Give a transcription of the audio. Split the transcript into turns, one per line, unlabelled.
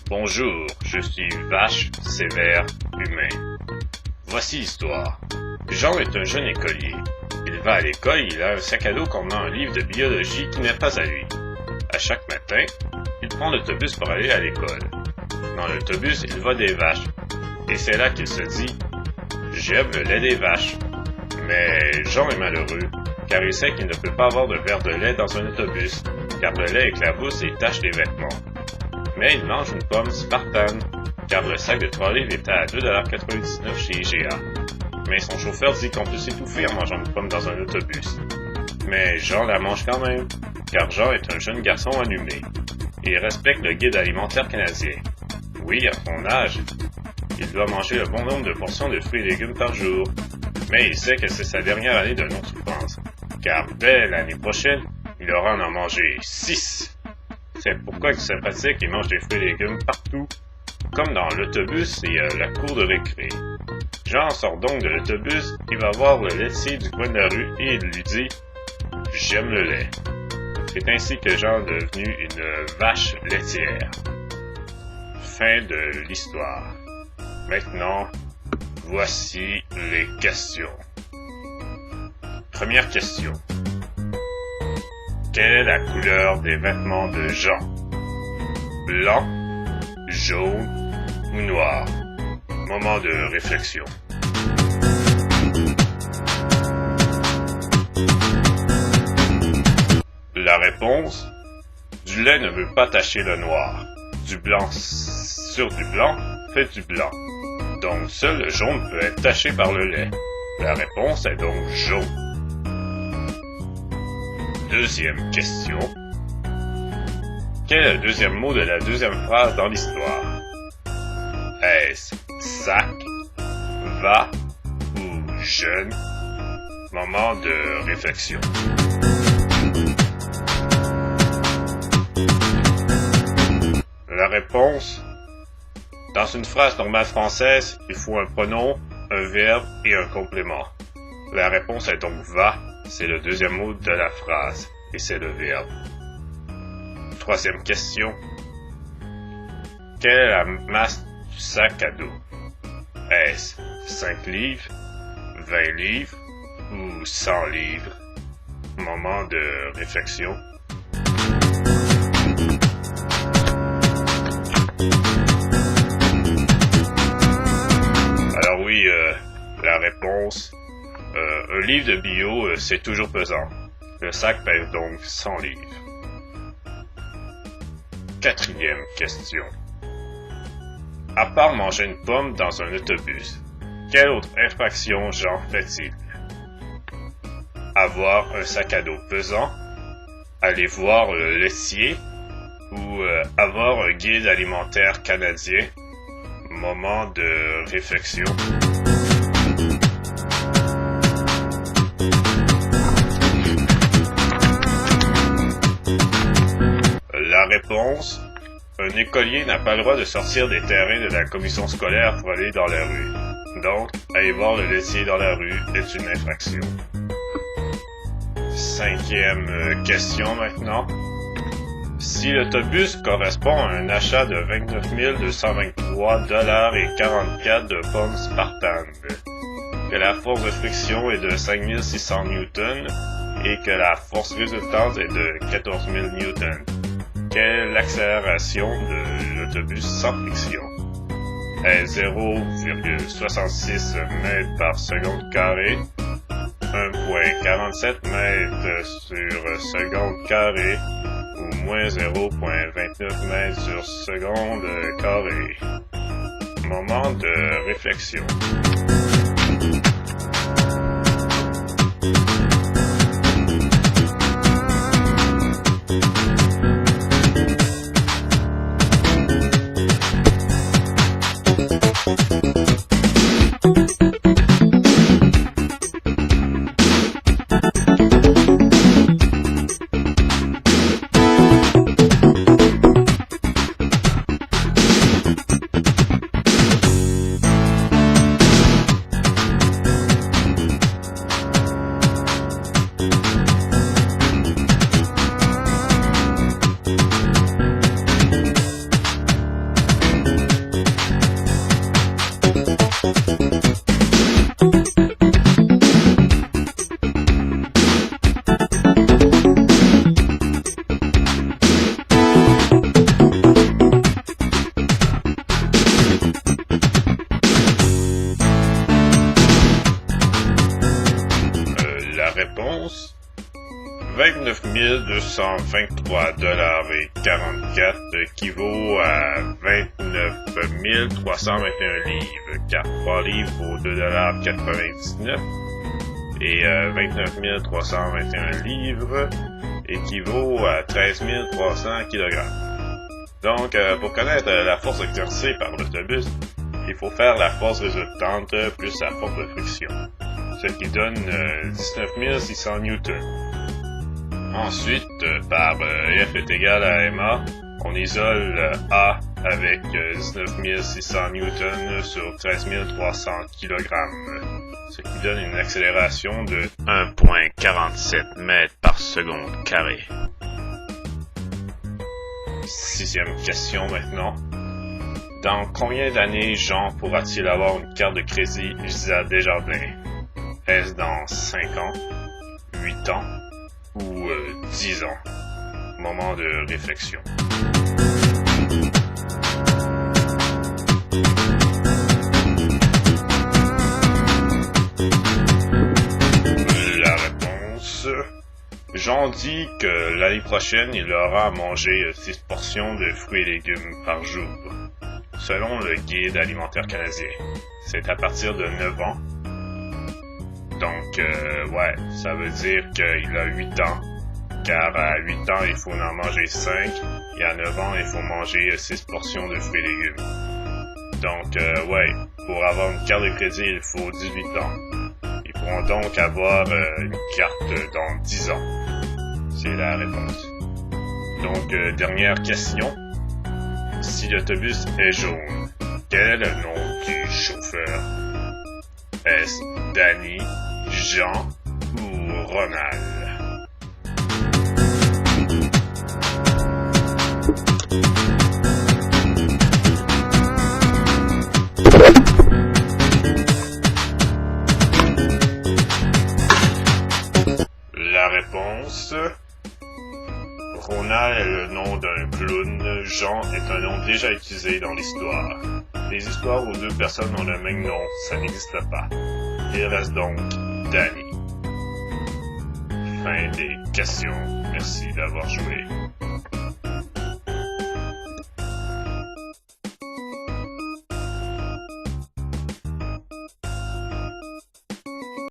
Bonjour, je suis Vache, sévère, humain. Voici l'histoire. Jean est un jeune écolier. Il va à l'école, il a un sac à dos contenant un livre de biologie qui n'est pas à lui. À chaque matin, il prend l'autobus pour aller à l'école. Dans l'autobus, il voit des vaches. Et c'est là qu'il se dit « J'aime le lait des vaches ». Mais Jean est malheureux, car il sait qu'il ne peut pas avoir de verre de lait dans un autobus, car le lait éclabousse et tache les vêtements. Mais il mange une pomme Spartan, car le sac de 3 livres était à 2,99$ chez IGA. Mais son chauffeur dit qu'on peut s'étouffer en mangeant une pomme dans un autobus. Mais Jean la mange quand même, car Jean est un jeune garçon allumé. Il respecte le guide alimentaire canadien. Oui, à son âge, il doit manger le bon nombre de portions de fruits et légumes par jour. Mais il sait que c'est sa dernière année de non-souffrance, car dès l'année prochaine, il aura à en manger 6. C'est pourquoi il est sympathique et mange des fruits et légumes partout, comme dans l'autobus et la cour de récré. Jean sort donc de l'autobus, il va voir le laitier du coin de la rue et il lui dit « J'aime le lait ». C'est ainsi que Jean est devenu une vache laitière. Fin de l'histoire. Maintenant, voici les questions. Première question. Quelle est la couleur des vêtements de Jean? Blanc, jaune ou noir? Moment de réflexion. La réponse: du lait ne veut pas tacher le noir. Du blanc sur du blanc fait du blanc. Donc seul le jaune peut être taché par le lait. La réponse est donc jaune. Deuxième question. Quel est le deuxième mot de la deuxième phrase dans l'histoire? Est-ce sac, va ou jeune? Moment de réflexion. La réponse: dans une phrase normale française, il faut un pronom, un verbe et un complément. La réponse est donc va. C'est le deuxième mot de la phrase, et c'est le verbe. Troisième question. Quelle est la masse du sac à dos? Est-ce 5 livres, 20 livres ou 100 livres? Moment de réflexion. Alors oui, la réponse... un livre de bio, c'est toujours pesant. Le sac pèse donc 100 livres. Quatrième question. À part manger une pomme dans un autobus, quelle autre infraction Jean fait-il? Avoir un sac à dos pesant, aller voir le laitier ou avoir un guide alimentaire canadien? Moment de réflexion. La réponse: un écolier n'a pas le droit de sortir des terrains de la commission scolaire pour aller dans la rue. Donc, aller voir le laitier dans la rue est une infraction. Cinquième question maintenant. Si l'autobus correspond à un achat de 29 223,44$ de pommes Spartan, que la force de friction est de 5600 newtons et que la force résultante est de 14 000 newtons, quelle est l'accélération de l'autobus sans friction? Est 0,66 mètres par seconde carré, 1,47 mètres sur seconde carré ou moins 0,29 mètres sur seconde carré? Moment de réflexion. réponse, 29 223,44 équivaut à 29 321 livres, car 3 livres vaut 2,99 $ et 29 321 livres équivaut à 13 300 kg. Donc, pour connaître la force exercée par l'autobus, il faut faire la force résultante plus la force de friction, ce qui donne 19 600 newtons. Ensuite, par F est égal à MA, on isole A avec 19 600 newtons sur 13 300 kg, ce qui donne une accélération de 1,47 mètres par seconde carré. Sixième question maintenant. Dans combien d'années Jean pourra-t-il avoir une carte de crédit Visa Desjardins? Est-ce dans 5 ans, 8 ans ou 10 ans? Moment de réflexion. La réponse... Jean dit que l'année prochaine, il aura à manger 6 portions de fruits et légumes par jour. Selon le Guide alimentaire canadien, c'est à partir de 9 ans. Donc, ouais, ça veut dire qu'il a 8 ans, car à 8 ans, il faut en manger 5, et à 9 ans, il faut manger 6 portions de fruits et légumes. Donc, ouais, pour avoir une carte de crédit, il faut 18 ans. Ils pourront donc avoir une carte dans 10 ans. C'est la réponse. Donc, dernière question. Si l'autobus est jaune, quel est le nom du chauffeur? Est-ce Danny, Jean ou Ronald? La réponse... Ronald est le nom d'un clown, Jean est un nom déjà utilisé dans l'histoire. Les histoires où 2 personnes ont le même nom, ça n'existe pas. Il reste donc Danny. Fin des questions. Merci d'avoir joué.